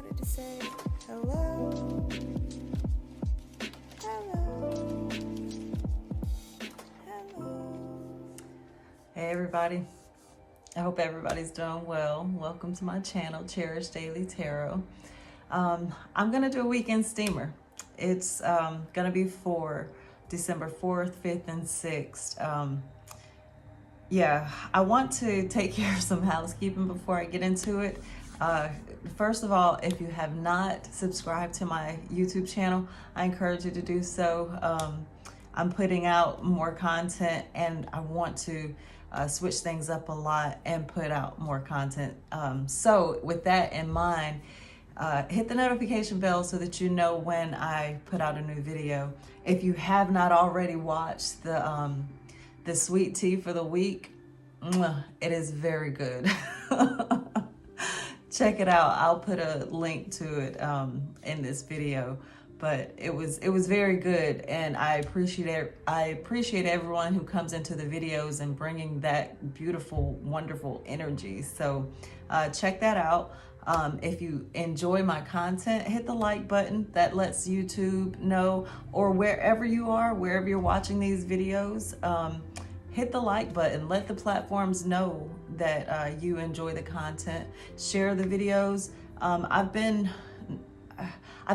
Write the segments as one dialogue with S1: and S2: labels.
S1: wanted to say hello. Hello. Hello. Hey everybody. I hope everybody's doing well. Welcome to my channel, Cherish Daily Tarot. I'm going to do a weekend steamer. It's going to be for December 4th, 5th, and 6th. Yeah, I want to take care of some housekeeping before I get into it. First of all, if you have not subscribed to my YouTube channel, I encourage you to do so. I'm putting out more content and I want to switch things up a lot and put out more content. So with that in mind, hit the notification bell so that you know when I put out a new video. If you have not already watched the sweet tea for the week, it is very good. Check it out. I'll put a link to it in this video. But it was very good, and I appreciate everyone who comes into the videos and bringing that beautiful, wonderful energy. So check that out. If you enjoy my content, hit the like button. That lets YouTube know, or wherever you are, wherever you're watching these videos, hit the like button. Let the platforms know that you enjoy the content. Share the videos. I've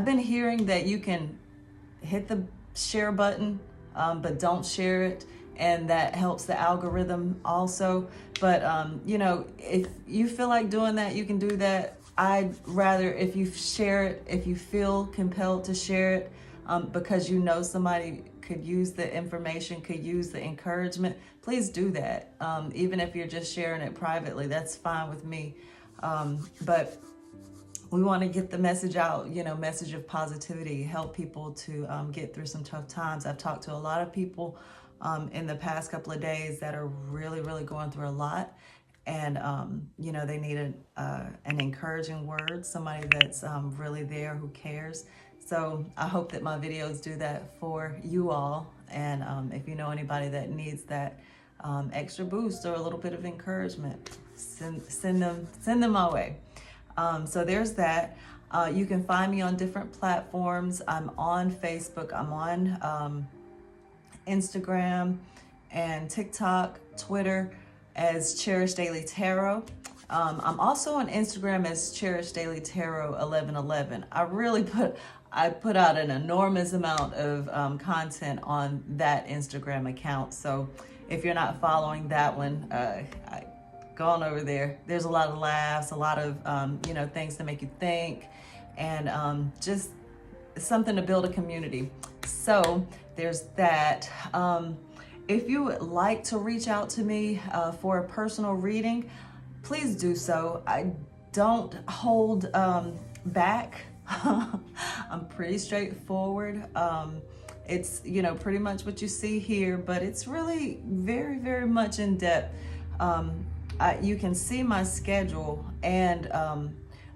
S1: been hearing that you can hit the share button, but don't share it, and that helps the algorithm also. But you know, if you feel like doing that, you can do that. I'd rather if you share it, if you feel compelled to share it, because you know somebody could use the information, could use the encouragement, please do that. Even if you're just sharing it privately, that's fine with me. But we want to get the message out, you know, message of positivity, help people to get through some tough times. I've talked to a lot of people in the past couple of days that are really, really going through a lot. And, you know, they need an encouraging word, somebody that's really there who cares. So I hope that my videos do that for you all. And if you know anybody that needs that extra boost or a little bit of encouragement, send them my way. So there's that. You can find me on different platforms. I'm on Facebook. I'm on Instagram and TikTok, Twitter as Cherish Daily Tarot. I'm also on Instagram as Cherish Daily Tarot 1111. I put out an enormous amount of content on that Instagram account. So if you're not following that one, go on over there. There's a lot of laughs, a lot of you know, things to make you think, and just something to build a community. So there's that. If you would like to reach out to me for a personal reading, please do so. I don't hold back. I'm pretty straightforward. It's, you know, pretty much what you see here, but it's really very, very much in depth. You can see my schedule and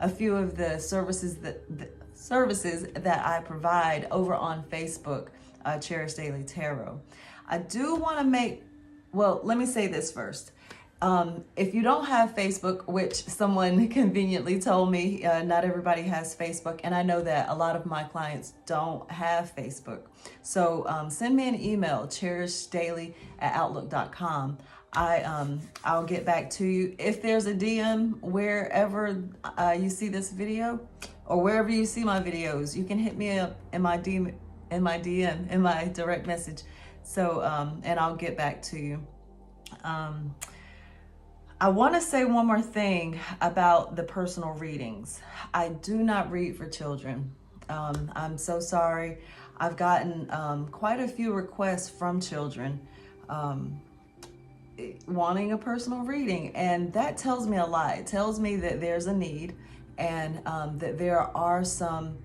S1: a few of the services that I provide over on Facebook, Cherish Daily Tarot. I do want to let me say this first. If you don't have Facebook, which someone conveniently told me, not everybody has Facebook, and I know that a lot of my clients don't have Facebook. So send me an email, cherishdaily@outlook.com. I'll get back to you. If there's a DM wherever you see this video, or wherever you see my videos, you can hit me up in my DM, in my direct message. So, and I'll get back to you. I want to say one more thing about the personal readings. I do not read for children. I'm so sorry. I've gotten quite a few requests from children wanting a personal reading, and that tells me a lot. It tells me that there's a need, and that there are some,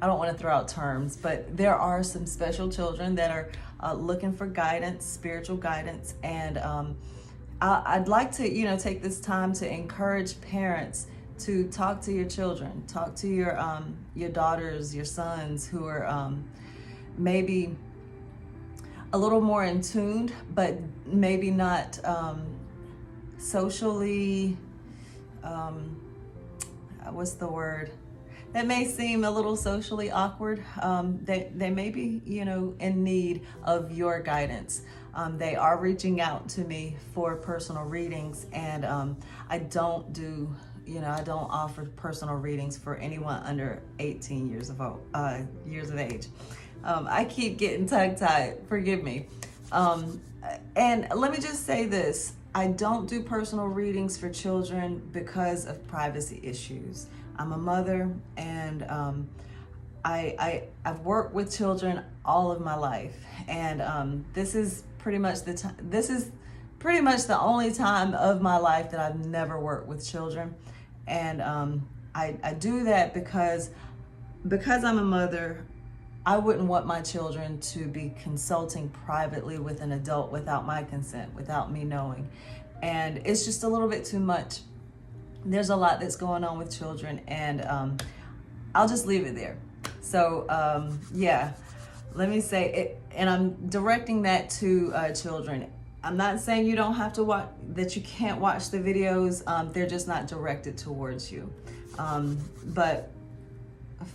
S1: I don't want to throw out terms, but there are some special children that are looking for guidance, spiritual guidance, and I'd like to, you know, take this time to encourage parents to talk to your children, talk to your daughters, your sons who are maybe a little more in tune, but maybe not socially what's the word? That may seem a little socially awkward. They may be, in need of your guidance. They are reaching out to me for personal readings, and I don't offer personal readings for anyone under 18 years of age. I keep getting tongue-tied, forgive me. And let me just say this, I don't do personal readings for children because of privacy issues. I'm a mother, and I've worked with children all of my life, and this is pretty much the only time of my life that I've never worked with children. And I do that because I'm a mother. I wouldn't want my children to be consulting privately with an adult without my consent, without me knowing. And it's just a little bit too much. There's a lot that's going on with children, and I'll just leave it there. So yeah, let me say it, and I'm directing that to children. I'm not saying you don't have to watch, that you can't watch the videos. They're just not directed towards you. But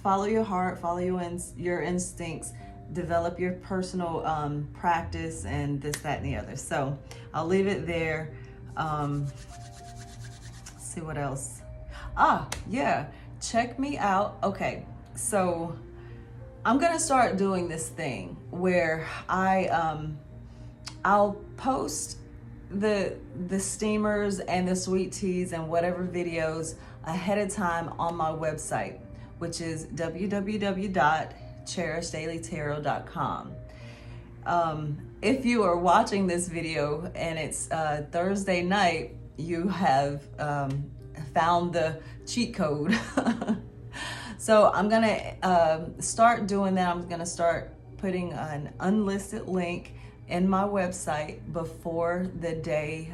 S1: follow your heart, follow your instincts, develop your personal practice, and this, that, and the other. So I'll leave it there. See what else. Yeah, check me out. Okay, so I'm gonna start doing this thing where I'll post the steamers and the sweet teas and whatever videos ahead of time on my website, which is www.cherishDailyTarot.com. If you are watching this video and it's Thursday night, you have found the cheat code. So I'm gonna start doing that. I'm gonna start putting an unlisted link in my website before the day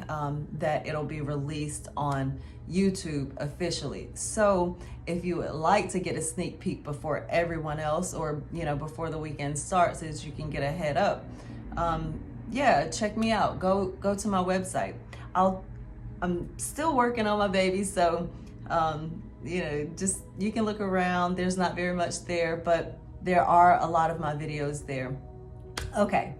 S1: that it'll be released on YouTube officially. So if you would like to get a sneak peek before everyone else, or before the weekend starts, as you can get a head up, yeah, check me out. Go to my website. I'm still working on my baby, so just you can look around. There's not very much there, but there are a lot of my videos there. Okay,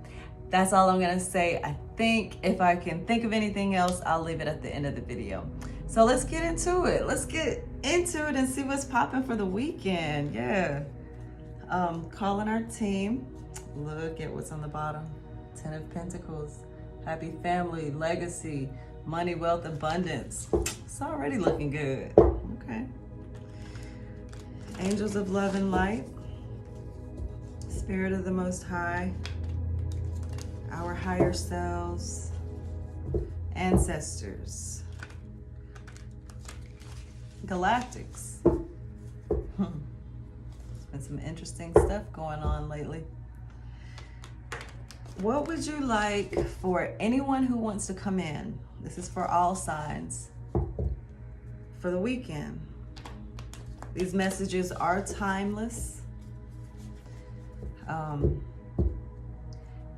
S1: that's all I'm gonna say. I think if I can think of anything else, I'll leave it at the end of the video. So let's get into it. Let's get into it and see what's popping for the weekend. Yeah. Calling our team. Look at what's on the bottom. 10 of Pentacles. Happy family, legacy, money, wealth, abundance. It's already looking good. Okay. Angels of love and light. Spirit of the Most High. Our higher selves. Ancestors. Galactics. There's been some interesting stuff going on lately. What would you like for anyone who wants to come in? This is for all signs for the weekend. These messages are timeless.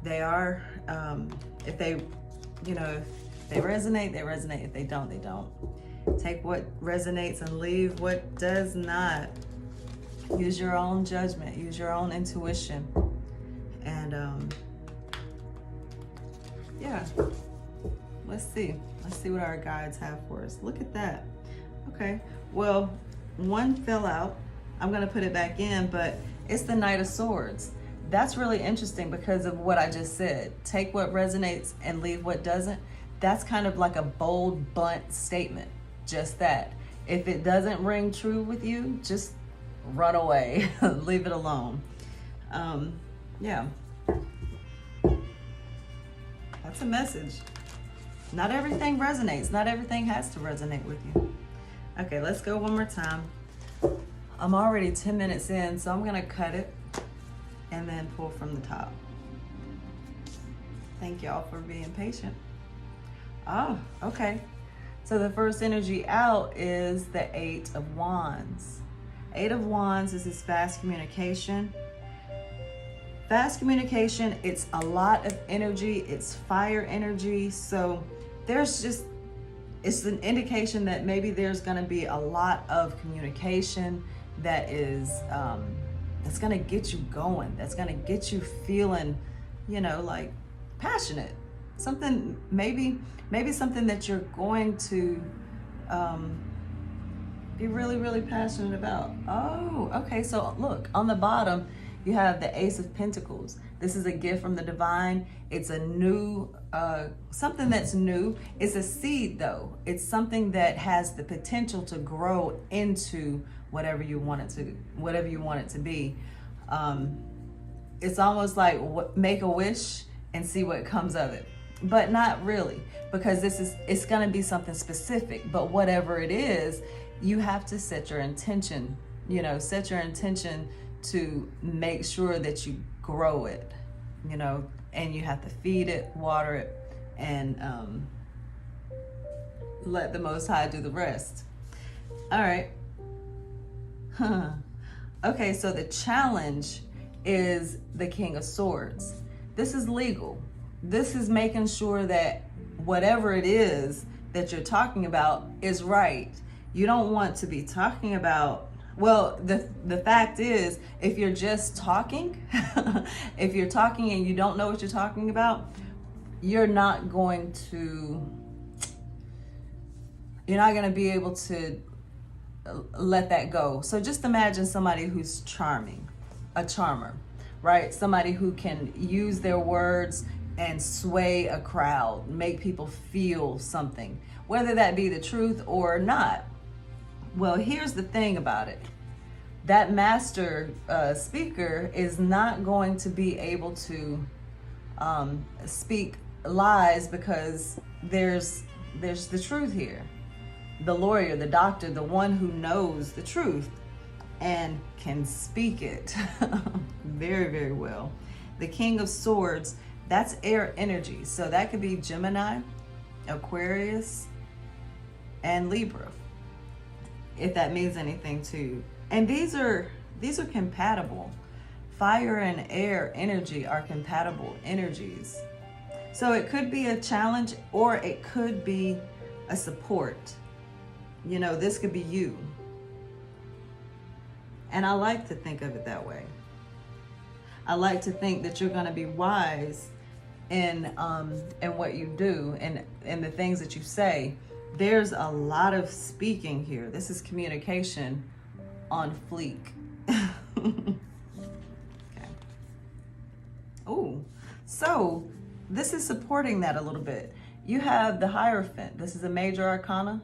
S1: They are, if they resonate, they resonate. If they don't, they don't. Take what resonates and leave what does not. Use your own judgment, use your own intuition. And yeah, let's see what our guides have for us. Look at that. Okay, well, one fell out. I'm gonna put it back in, but it's the Knight of Swords. That's really interesting because of what I just said. Take what resonates and leave what doesn't. That's kind of like a bold, blunt statement. Just that. If it doesn't ring true with you, just run away. Leave it alone. Yeah. That's a message. Not everything resonates. Not everything has to resonate with you. Okay, let's go one more time. I'm already 10 minutes in, so I'm gonna cut it and then pull from the top. Thank y'all for being patient. Oh, okay. So the first energy out is the 8 of Wands. 8 of Wands is this fast communication. Fast communication, it's a lot of energy, it's fire energy. So there's just it's an indication that maybe there's going to be a lot of communication that is that's going to get you going, that's going to get you feeling, you know, like passionate. Something, maybe something that you're going to be really, really passionate about. Oh, okay. So look, on the bottom, you have the Ace of Pentacles. This is a gift from the divine. It's a new, something that's new. It's a seed though. It's something that has the potential to grow into whatever you want it to be. It's almost like make a wish and see what comes of it. But not really, because it's going to be something specific. But whatever it is, you have to set your intention, set your intention to make sure that you grow it, and you have to feed it, water it, and let the Most High do the rest. All right. Okay, so the challenge is the King of Swords. This is legal. This is making sure that whatever it is that you're talking about is right. You don't want to be talking about, well, the fact is, if you're just talking, if you're talking and you don't know what you're talking about, you're not going to be able to let that go. So just imagine somebody who's charming, a charmer, right? Somebody who can use their words and sway a crowd, make people feel something, whether that be the truth or not. Well, here's the thing about it. That master speaker is not going to be able to speak lies, because there's the truth here. The lawyer, the doctor, the one who knows the truth and can speak it very, very well. The King of Swords, that's air energy. So that could be Gemini, Aquarius, and Libra, if that means anything to you. And these are compatible. Fire and air energy are compatible energies. So it could be a challenge, or it could be a support. This could be you. And I like to think of it that way. I like to think that you're going to be wise in what you do and the things that you say. There's a lot of speaking here. This is communication on fleek. Okay. Oh, so this is supporting that a little bit. You have the Hierophant. This is a major arcana.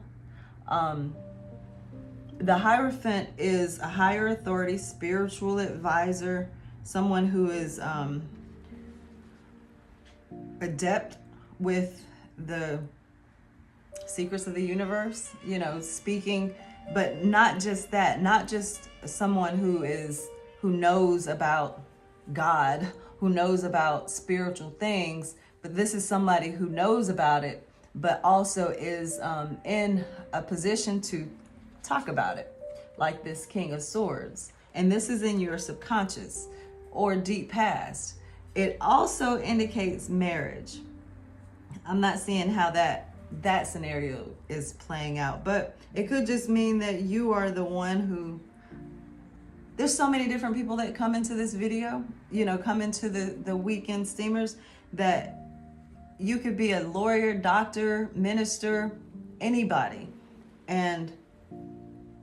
S1: The Hierophant is a higher authority, spiritual advisor, someone who is adept with the secrets of the universe, speaking, but not just that, not just someone who knows about God, who knows about spiritual things, but this is somebody who knows about it, but also is in a position to talk about it, like this King of Swords. And this is in your subconscious or deep past. It also indicates marriage. I'm not seeing how that scenario is playing out, but it could just mean that you are the one who, there's so many different people that come into this video, come into the weekend steamers, that you could be a lawyer, doctor, minister, anybody, and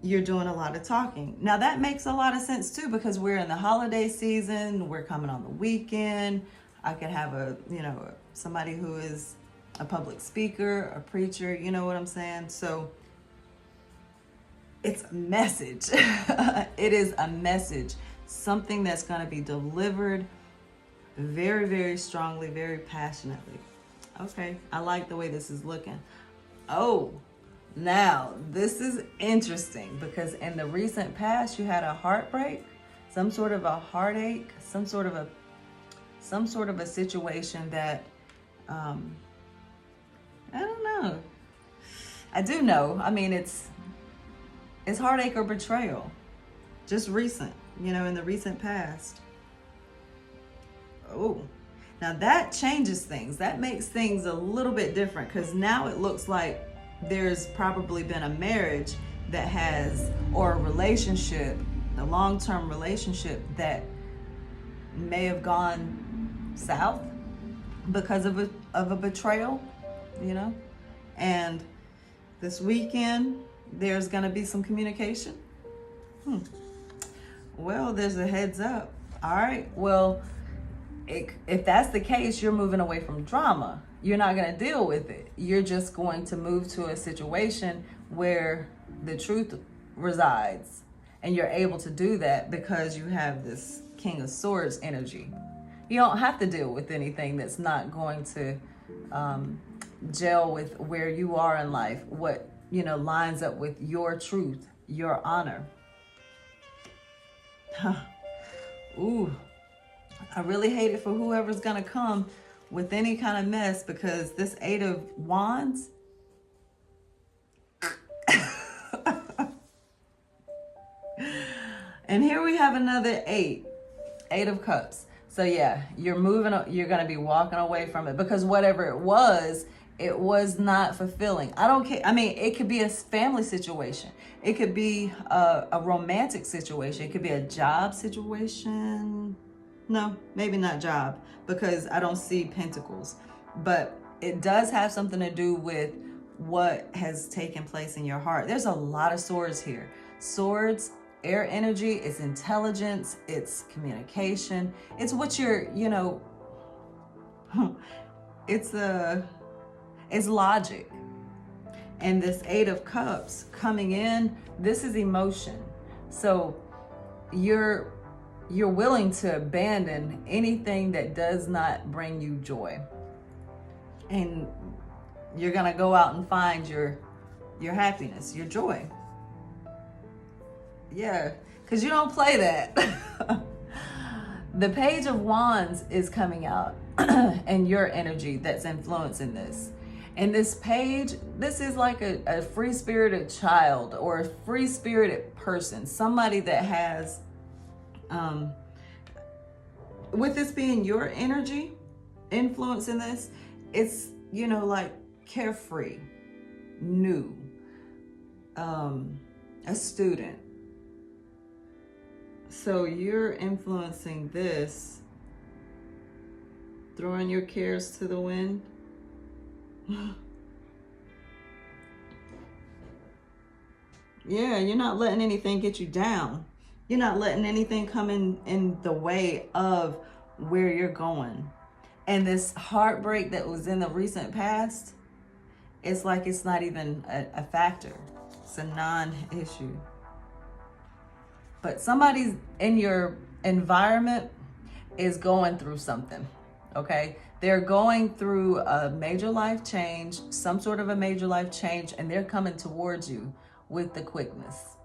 S1: you're doing a lot of talking. Now that makes a lot of sense too, because we're in the holiday season, we're coming on the weekend. I could have somebody who is a public speaker, a preacher, you know what I'm saying? So it's a message. It is a message, something that's going to be delivered very, very strongly, very passionately. Okay, I like the way this is looking. Oh, now this is interesting, because in the recent past you had a heartbreak, some sort of a heartache, some sort of a situation that I don't know. I do know. I mean, it's heartache or betrayal, just recent, in the recent past. Oh, now that changes things. That makes things a little bit different, because now it looks like there's probably been a marriage that has, or a relationship, a long-term relationship that may have gone south because of a betrayal, you know. And this weekend there's going to be some communication. Well, there's a heads up. All right, well, if that's the case, you're moving away from drama. You're not going to deal with it. You're just going to move to a situation where the truth resides, and you're able to do that because you have this King of Swords energy. You don't have to deal with anything that's not going to gel with where you are in life, what, you know, lines up with your truth, your honor. Ooh, I really hate it for whoever's gonna come with any kind of mess, because this 8 of Wands, and here we have another 8 of Cups. So yeah, you're going to be walking away from it, because whatever it was not fulfilling. I don't care. I mean, it could be a family situation. It could be a romantic situation. It could be a job situation. No, maybe not job, because I don't see pentacles. But it does have something to do with what has taken place in your heart. There's a lot of swords here. Swords, air energy, it's intelligence, it's communication, it's what you're, you know, it's logic. And this 8 of Cups coming in, this is emotion. So you're willing to abandon anything that does not bring you joy, and you're gonna go out and find your happiness, your joy. Yeah, because you don't play that. The Page of Wands is coming out and your energy that's influencing this. And this page, this is like a free-spirited child or a free-spirited person, somebody that has, with this being your energy influencing this, it's, you know, like carefree, new, a student. So you're influencing this, throwing your cares to the wind. Yeah, you're not letting anything get you down. You're not letting anything come in the way of where you're going. And this heartbreak that was in the recent past, it's like it's not even a factor. It's a non-issue. But somebody's in your environment is going through something, okay? They're going through a major life change, some sort of a major life change, and they're coming towards you with the quickness.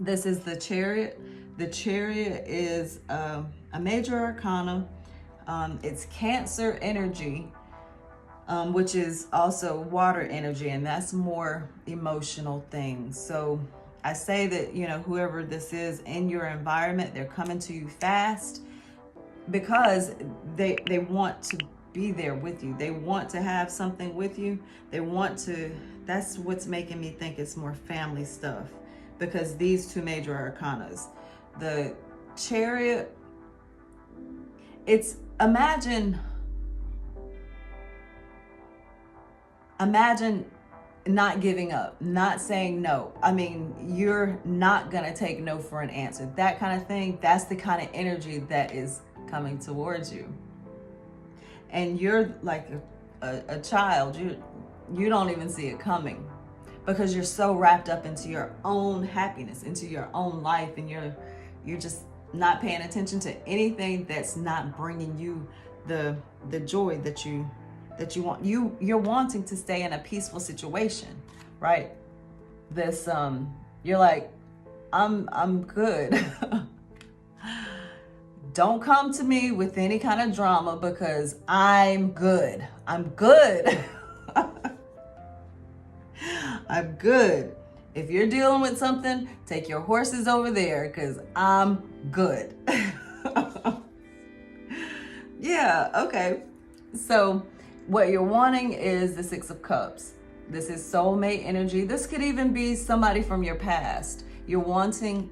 S1: This is the Chariot. The Chariot is a major arcana. It's Cancer energy, which is also water energy, and that's more emotional things. So I say that, you know, whoever this is in your environment, they're coming to you fast because they want to be there with you. They want to have something with you. They want to, that's what's making me think it's more family stuff, because these two major arcanas, the Chariot, it's imagine not giving up, not saying no. I mean, you're not gonna take no for an answer. That kind of thing, that's the kind of energy that is coming towards you. And you're like a child, you don't even see it coming, because you're so wrapped up into your own happiness, into your own life, and you're just not paying attention to anything that's not bringing you the joy that you want. You're wanting to stay in a peaceful situation, right? This you're like, I'm good. Don't come to me with any kind of drama, because I'm good. I'm good. I'm good. If you're dealing with something, take your horses over there, because I'm good. Yeah, okay. So what you're wanting is the 6 of Cups. This is soulmate energy. This could even be somebody from your past. You're wanting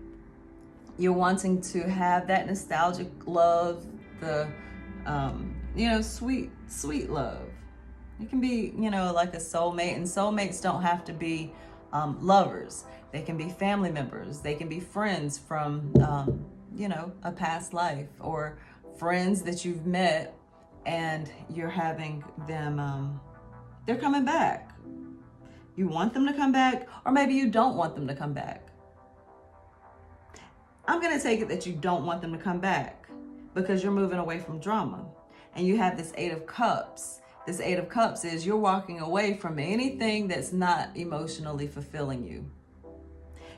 S1: to have that nostalgic love, the sweet love. It can be, like a soulmate, and soulmates don't have to be lovers. They can be family members. They can be friends from, a past life, or friends that you've met and you're having them, they're coming back. You want them to come back, or maybe you don't want them to come back. I'm going to take it that you don't want them to come back because you're moving away from drama. And you have this 8 of Cups. This 8 of Cups is you're walking away from anything that's not emotionally fulfilling you.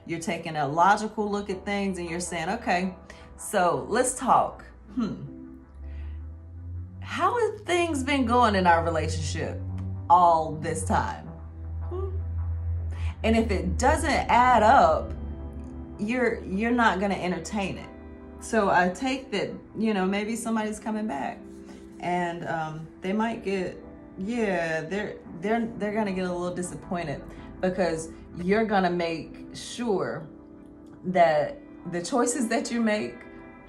S1: You're taking a logical look at things and you're saying, okay, so let's talk. How have things been going in our relationship all this time? And if it doesn't add up, you're not going to entertain it. So I take that, maybe somebody's coming back, and they might get, they're going to get a little disappointed because you're going to make sure that the choices that you make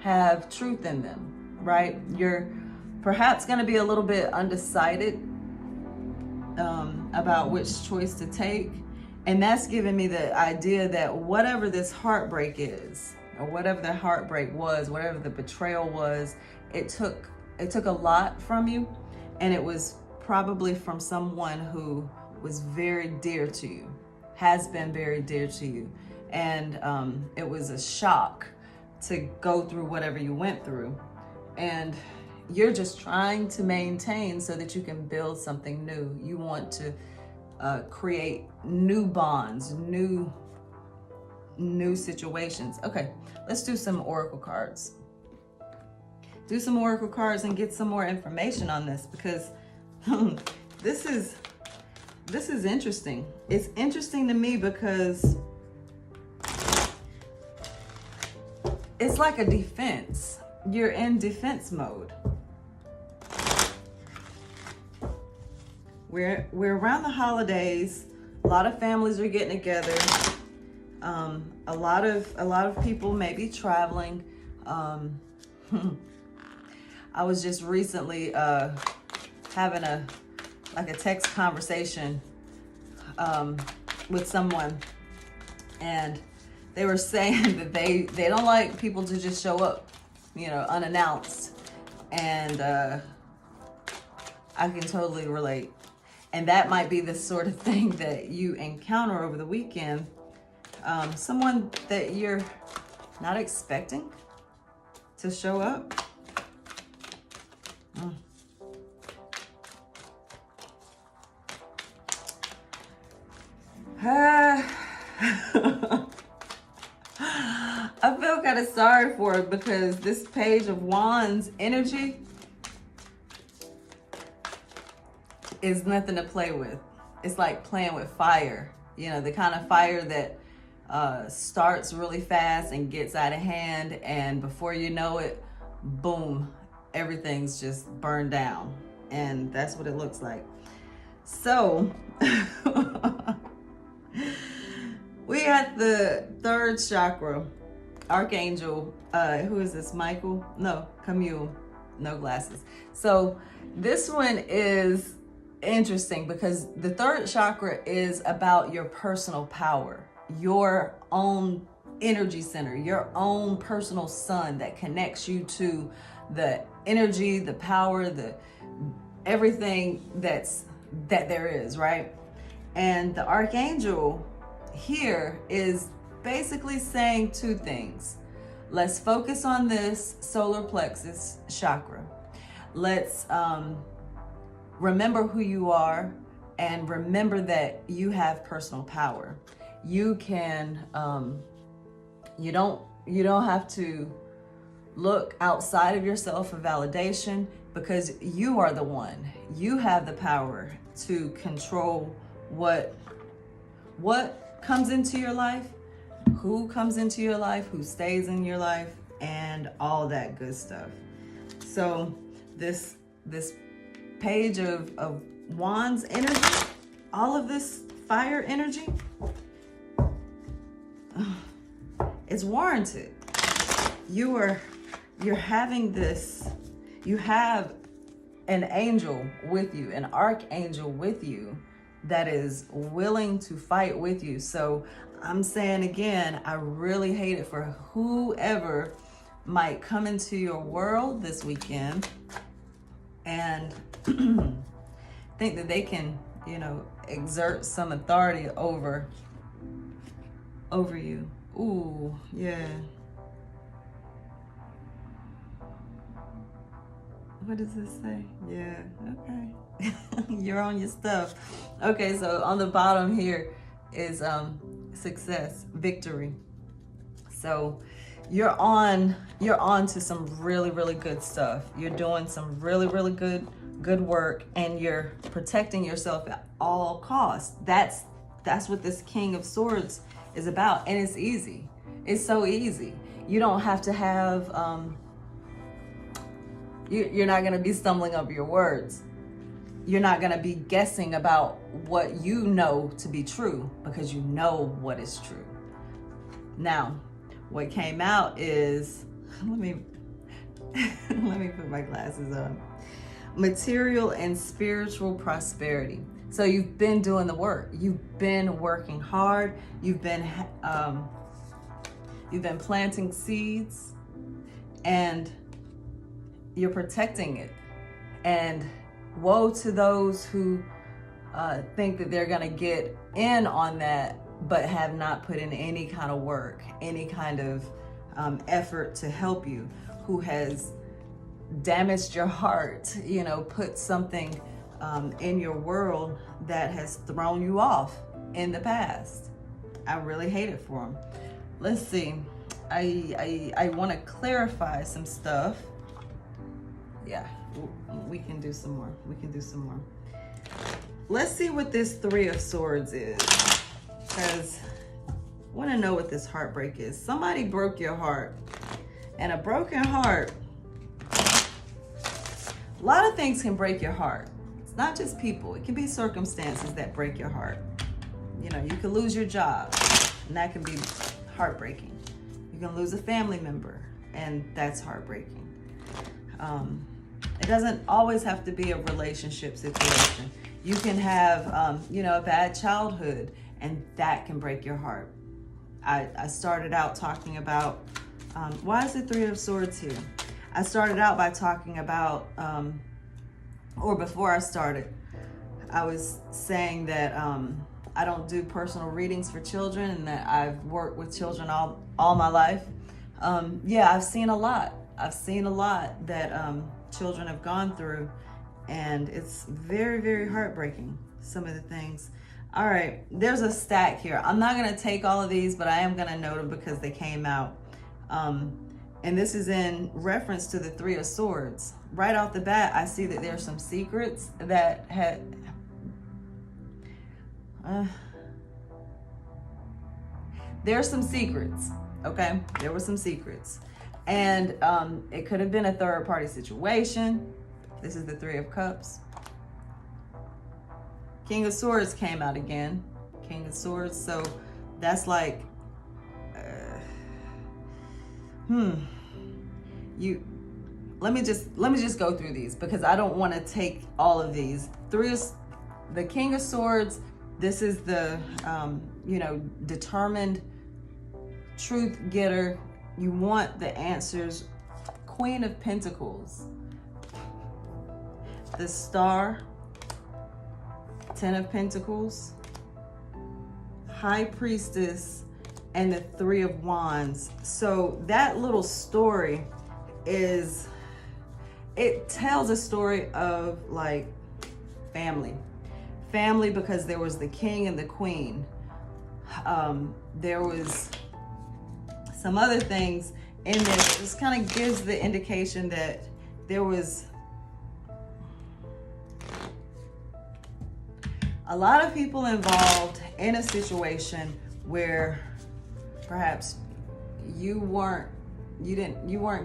S1: have truth in them, right? You're perhaps going to be a little bit undecided about which choice to take. And that's giving me the idea that whatever this heartbreak is, or whatever the heartbreak was, whatever the betrayal was, it took a lot from you. And it was probably from someone who was very dear to you, has been very dear to you. And it was a shock to go through whatever you went through. And you're just trying to maintain so that you can build something new. You want to create new bonds, new situations. Okay, let's do some oracle cards. Do some oracle cards and get some more information on this, because this is interesting. It's interesting to me because it's like a defense. You're in defense mode. We're around the holidays. A lot of families are getting together. A lot of people may be traveling. I was just recently having a text conversation with someone, and they were saying that they don't like people to just show up, unannounced, and I can totally relate. And that might be the sort of thing that you encounter over the weekend. Someone that you're not expecting to show up. I feel kind of sorry for it because this Page of Wands energy is nothing to play with. It's like playing with fire. The kind of fire that starts really fast and gets out of hand, and before you know it, boom, everything's just burned down. And that's what it looks like. So we got the 3rd chakra, Archangel. Who is this? Michael? No, Camille. No glasses. So this one is interesting because the 3rd chakra is about your personal power, your own energy center, your own personal sun that connects you to the energy, the power, the everything that there is, right? And the Archangel here is basically saying 2 things. Let's focus on this solar plexus chakra. Let's remember who you are, and remember that you have personal power. You can, you don't have to look outside of yourself for validation, because you are the one. You have the power to control what comes into your life, who comes into your life, who stays in your life, and all that good stuff. So this Page of Wands energy all of this fire energy, it's warranted. You're having this, you have an angel with you, an archangel with you that is willing to fight with you. So I'm saying again, I really hate it for whoever might come into your world this weekend and think that they can, you know, exert some authority over you. Ooh, yeah. What does this say? Yeah, okay. You're on your stuff. Okay, so on the bottom here is success, victory. So you're on to some really, really good stuff. You're doing some really, really good work, and you're protecting yourself at all costs. That's what this King of Swords is about, and it's easy. It's so easy. You don't have to have you're not going to be stumbling over your words. You're not going to be guessing about what you know to be true, because you know what is true. Now, what came out is, let me put my glasses on. Material and spiritual prosperity. So you've been doing the work. You've been working hard. You've been planting seeds, and you're protecting it. And woe to those who think that they're going to get in on that, but have not put in any kind of work, any kind of effort to help you, who has damaged your heart, you know, put something in your world that has thrown you off in the past. I really hate it for them. Let's see. I want to clarify some stuff. Yeah, we can do some more. Let's see what this Three of Swords is, because I want to know what this heartbreak is. Somebody broke your heart, and a broken heart, a lot of things can break your heart. It's not just people. It can be circumstances that break your heart. You know, you can lose your job, and that can be heartbreaking. You can lose a family member, and that's heartbreaking. It doesn't always have to be a relationship situation. You can have, you know, a bad childhood, and that can break your heart. I started out talking about, why is it Three of Swords here? I started out by talking about, or before I started, I was saying that I don't do personal readings for children, and that I've worked with children all my life. Yeah, I've seen a lot that children have gone through, and it's very, very heartbreaking, some of the things. All right, there's a stack here. I'm not going to take all of these, but I am going to note them because they came out. And this is in reference to the Three of Swords. Right off the bat, I see that there's some secrets that had... there's some secrets, okay? There were some secrets. And it could have been a third-party situation. This is the Three of Cups. King of Swords came out again. King of Swords. So that's like, let me just go through these, because I don't want to take all of these. The King of Swords. This is the you know, determined truth getter. You want the answers. Queen of Pentacles, the Star, Ten of Pentacles, High Priestess, and the Three of Wands. So that little story it tells a story of like family, because there was the king and the queen. There was some other things in this. This kind of gives the indication that there was a lot of people involved in a situation where perhaps you weren't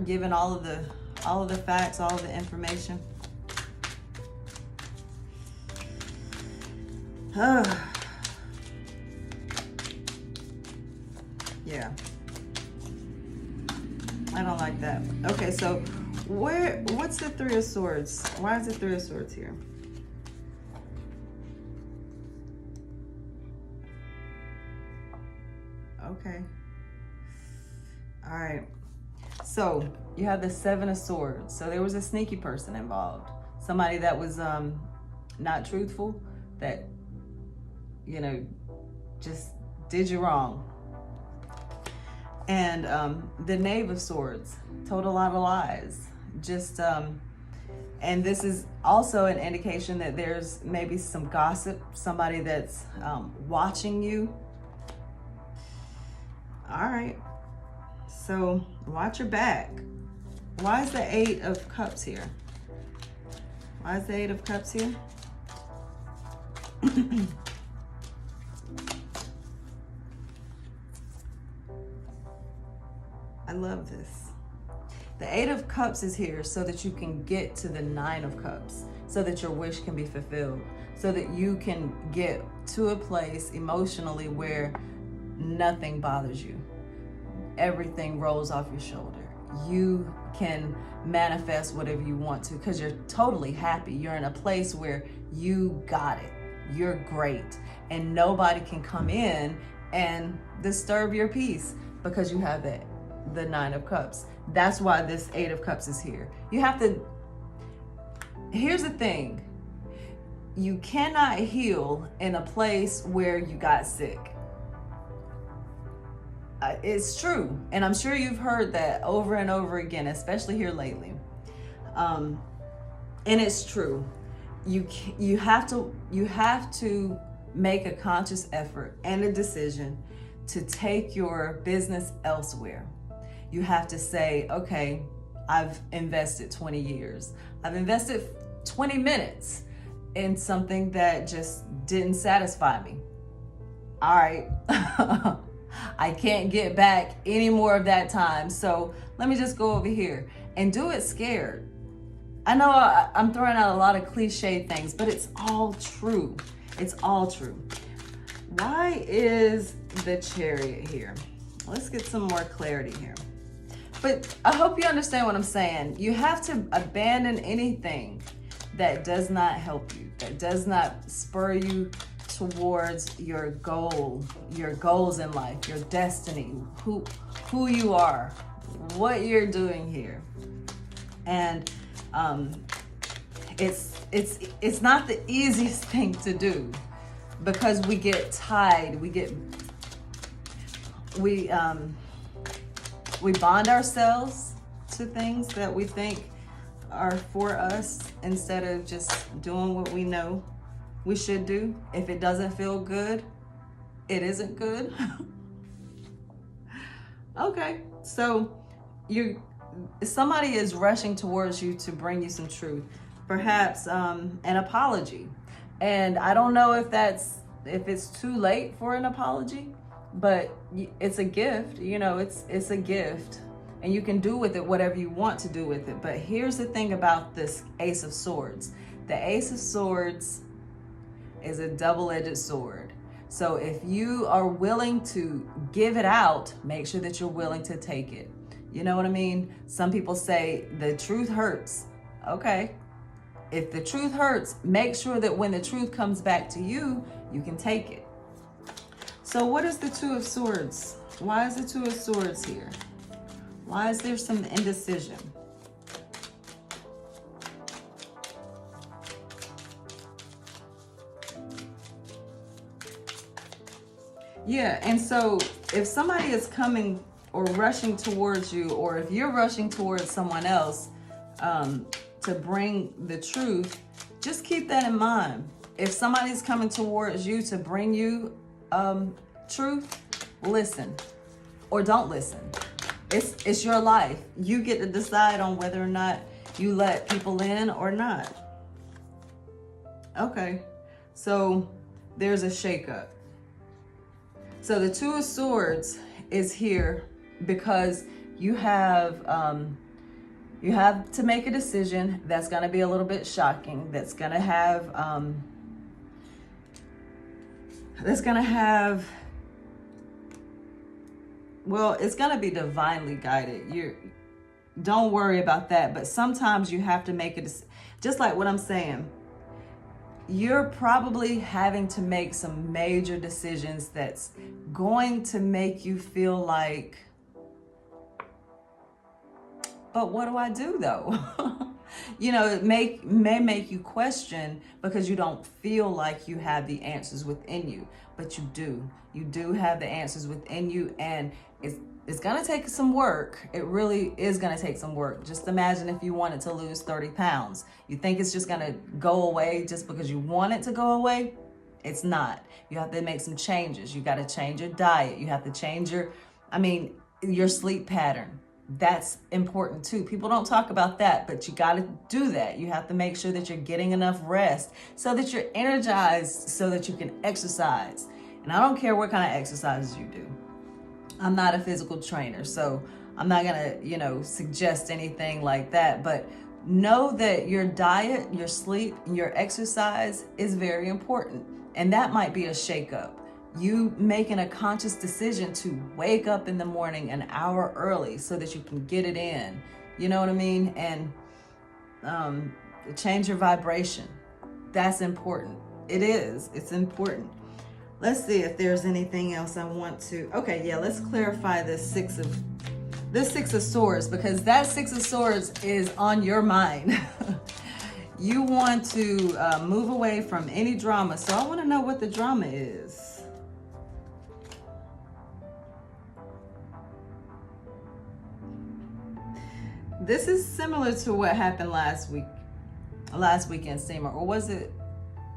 S1: given all of the facts, all of the information. Yeah. I don't like that. Okay, so what's the Three of Swords? Why is the Three of Swords here? Okay. All right. So you have the Seven of Swords. So there was a sneaky person involved. Somebody that was not truthful, that, you know, just did you wrong. And the Knave of Swords told a lot of lies. Just, and this is also an indication that there's maybe some gossip, somebody that's watching you. All right. So watch your back. Why is the Eight of Cups here? Why is the Eight of Cups here? I love this. The Eight of Cups is here so that you can get to the Nine of Cups, so that your wish can be fulfilled, so that you can get to a place emotionally where nothing bothers you. Everything rolls off your shoulder. You can manifest whatever you want to because you're totally happy. You're in a place where you got it. You're great. And nobody can come in and disturb your peace because you have the Nine of Cups. That's why this Eight of Cups is here. You have to, here's the thing. You cannot heal in a place where you got sick. It's true, and I'm sure you've heard that over and over again, especially here lately. And it's true. You have to make a conscious effort and a decision to take your business elsewhere. You have to say, okay, I've invested 20 years. I've invested 20 minutes in something that just didn't satisfy me. All right. I can't get back any more of that time. So let me just go over here and do it scared. I know I'm throwing out a lot of cliche things, but it's all true. It's all true. Why is the Chariot here? Let's get some more clarity here. But I hope you understand what I'm saying. You have to abandon anything that does not help you, that does not spur you towards your goal, your goals in life, your destiny, who you are, what you're doing here. And it's not the easiest thing to do because we get tied, we bond ourselves to things that we think are for us instead of just doing what we know we should do. If it doesn't feel good, it isn't good. Okay, so somebody is rushing towards you to bring you some truth, perhaps an apology. And I don't know if it's too late for an apology, but it's a gift. You know, it's a gift, and you can do with it whatever you want to do with it. But here's the thing about this Ace of Swords. The Ace of Swords is a double-edged sword. So if you are willing to give it out, make sure that you're willing to take it. You know what I mean? Some people say the truth hurts. Okay. If the truth hurts, make sure that when the truth comes back to you, you can take it. So what is the Two of Swords? Why is the Two of Swords here? Why is there some indecision? Yeah, and so if somebody is coming or rushing towards you, or if you're rushing towards someone else to bring the truth, just keep that in mind. If somebody's coming towards you to bring you truth, listen or don't listen. It's your life. You get to decide on whether or not you let people in or not. Okay, so there's a shakeup. So the Two of Swords is here because you have to make a decision that's going to be a little bit shocking, that's going to have that's going to have, well, it's going to be divinely guided. Don't worry about that. But sometimes you have to make it, just like what I'm saying, you're probably having to make some major decisions that's going to make you feel like, but what do I do though? You know, it may make you question because you don't feel like you have the answers within you, but you do. You do have the answers within you, and it's gonna take some work. It really is gonna take some work. Just imagine if you wanted to lose 30 pounds. You think it's just gonna go away just because you want it to go away? It's not. You have to make some changes. You gotta change your diet. You have to change your sleep pattern. That's important too. People don't talk about that, but you got to do that. You have to make sure that you're getting enough rest so that you're energized, so that you can exercise. And I don't care what kind of exercises you do. I'm not a physical trainer, so I'm not going to, suggest anything like that. But know that your diet, your sleep, and your exercise is very important. And that might be a shakeup. You making a conscious decision to wake up in the morning an hour early so that you can get it in, you know what I mean? And change your vibration. That's important. It is. It's important. Let's see if there's anything else I want to. Okay, yeah, let's clarify this Six of Swords, because that Six of Swords is on your mind. You want to move away from any drama. So I want to know what the drama is. This is similar to what happened last weekend, steamer, or was it?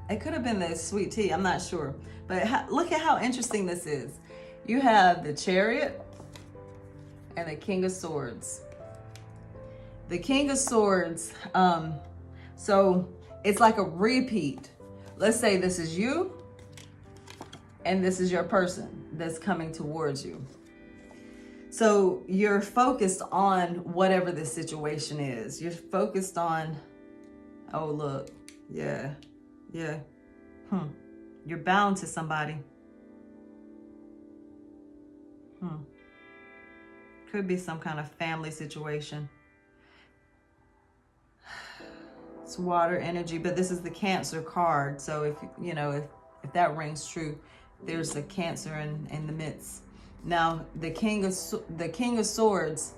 S1: It could have been the sweet tea. I'm not sure. But look at how interesting this is. You have the Chariot and the King of Swords. The King of Swords. So it's like a repeat. Let's say this is you, and this is your person that's coming towards you. So you're focused on whatever the situation is. You're focused on, oh, look, yeah. You're bound to somebody. Could be some kind of family situation. It's water energy, but this is the Cancer card. So if that rings true, there's a Cancer in the midst. Now, the King of Swords,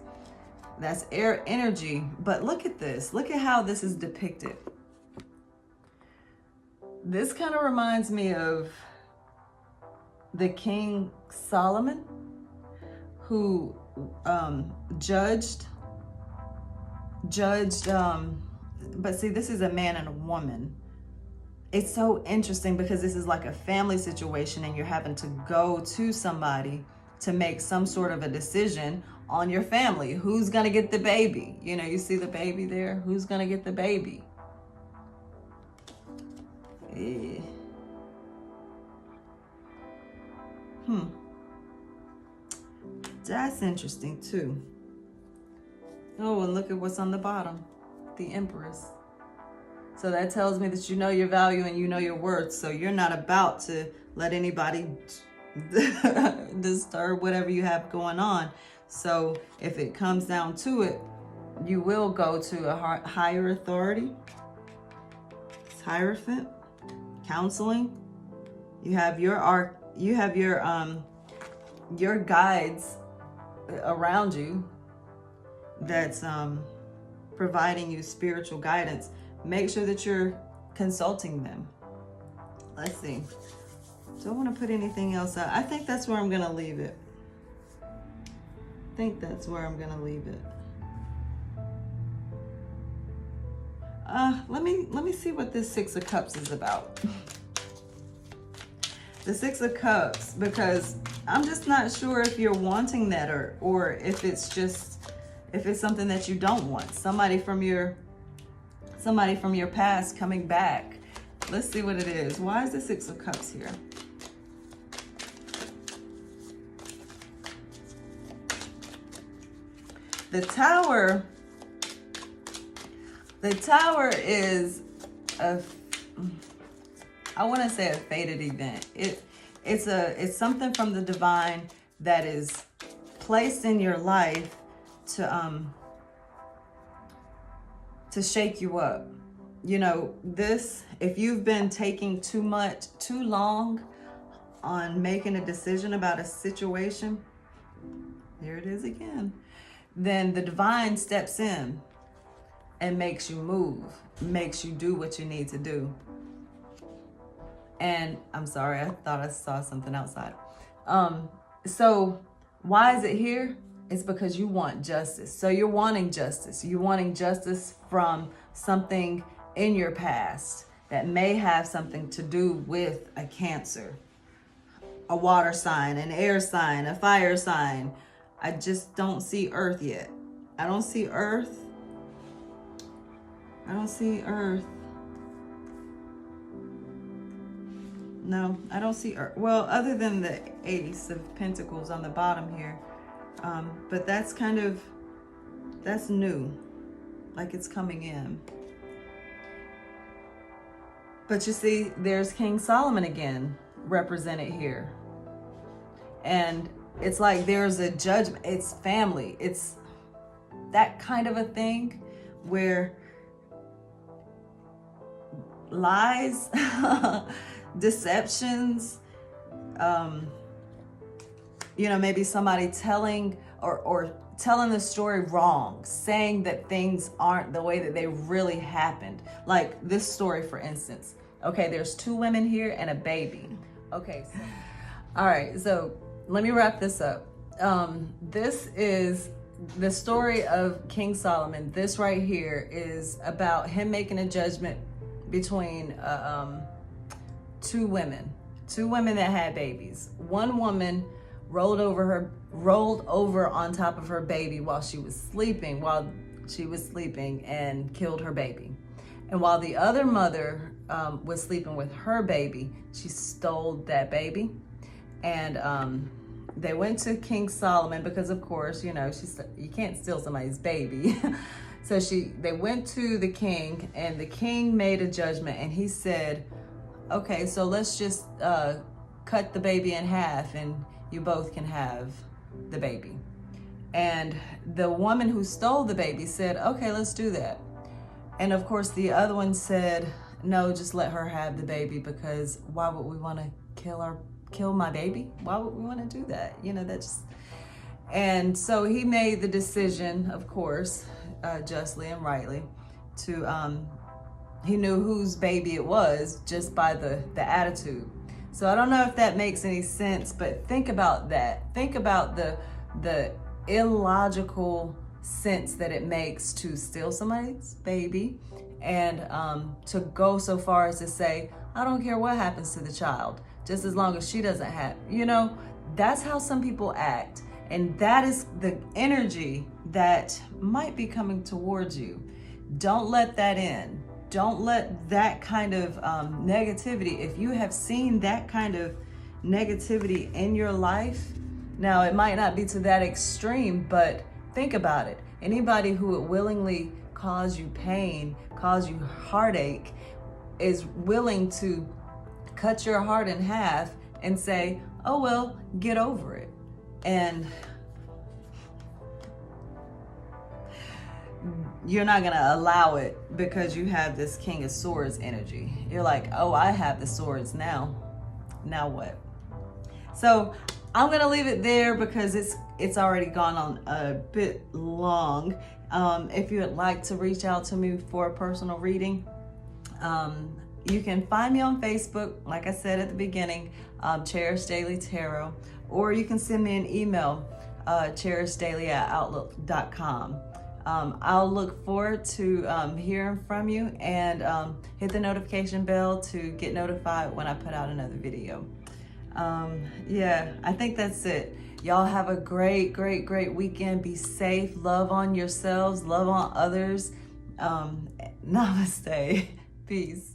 S1: that's air energy. But look at this. Look at how this is depicted. This kind of reminds me of the King Solomon, who judged. But see, this is a man and a woman. It's so interesting because this is like a family situation, and you're having to go to somebody to make some sort of a decision on your family. Who's going to get the baby? You see the baby there? Who's going to get the baby? That's interesting too. Oh, and look at what's on the bottom. The Empress. So that tells me that you know your value and you know your worth. So you're not about to let anybody disturb whatever you have going on. So if it comes down to it, you will go to a higher authority. It's Hierophant, counseling. You have your guides around you that's providing you spiritual guidance. Make sure that you're consulting them. Let's see. Don't want to put anything else out. I think that's where I'm going to leave it. Let me see what this Six of Cups is about. The Six of Cups, because I'm just not sure if you're wanting that or if it's something that you don't want. Somebody from your past coming back. Let's see what it is. Why is the Six of Cups here? The Tower is I want to say a fated event. It's something from the divine that is placed in your life to shake you up. You know, if you've been taking too long on making a decision about a situation, here it is again, then the divine steps in and makes you move, makes you do what you need to do. And I'm sorry, I thought I saw something outside. So why is it here? It's because you want justice. So you're wanting justice. You're wanting justice from something in your past that may have something to do with a Cancer, a water sign, an air sign, a fire sign. I just don't see Earth yet. I don't see Earth. I don't see Earth. No, I don't see Earth. Well, other than the Ace of Pentacles on the bottom here. But that's that's new. Like it's coming in. But you see, there's King Solomon again, represented here. And it's like there's a judgment. It's family. It's that kind of a thing where lies, deceptions, you know, maybe somebody telling or telling the story wrong, saying that things aren't the way that they really happened. Like this story, for instance. Okay, there's 2 women here and a baby. Okay, so, all right, so let me wrap this up. This is the story of King Solomon. This right here is about him making a judgment between 2 women that had babies. One woman rolled over on top of her baby while she was sleeping and killed her baby. And while the other mother was sleeping with her baby, she stole that baby. And they went to King Solomon because, of course, you know, you can't steal somebody's baby. So they went to the king, and the king made a judgment, and he said, okay, so let's just cut the baby in half and you both can have the baby. And the woman who stole the baby said, okay, let's do that. And of course the other one said, no, just let her have the baby, because why would we want to kill my baby? Why would we want to do that? You know, and so he made the decision, of course, justly and rightly, to he knew whose baby it was just by the attitude. So I don't know if that makes any sense, but think about that. Think about the illogical sense that it makes to steal somebody's baby and to go so far as to say, I don't care what happens to the child, just as long as she doesn't have, you know, that's how some people act. And that is the energy that might be coming towards you. Don't let that in. Don't let that kind of negativity, if you have seen that kind of negativity in your life, now it might not be to that extreme, but think about it. Anybody who would willingly cause you pain, cause you heartache, is willing to cut your heart in half and say, oh, well, get over it. And you're not going to allow it because you have this King of Swords energy. You're like, oh, I have the swords now. Now what? So I'm going to leave it there because it's already gone on a bit long. If you would like to reach out to me for a personal reading, you can find me on Facebook, like I said at the beginning, Cherish Daily Tarot, or you can send me an email, cherishdaily@outlook.com. I'll look forward to hearing from you, and hit the notification bell to get notified when I put out another video. Yeah, I think that's it. Y'all have a great, great, great weekend. Be safe. Love on yourselves. Love on others. Namaste. Peace.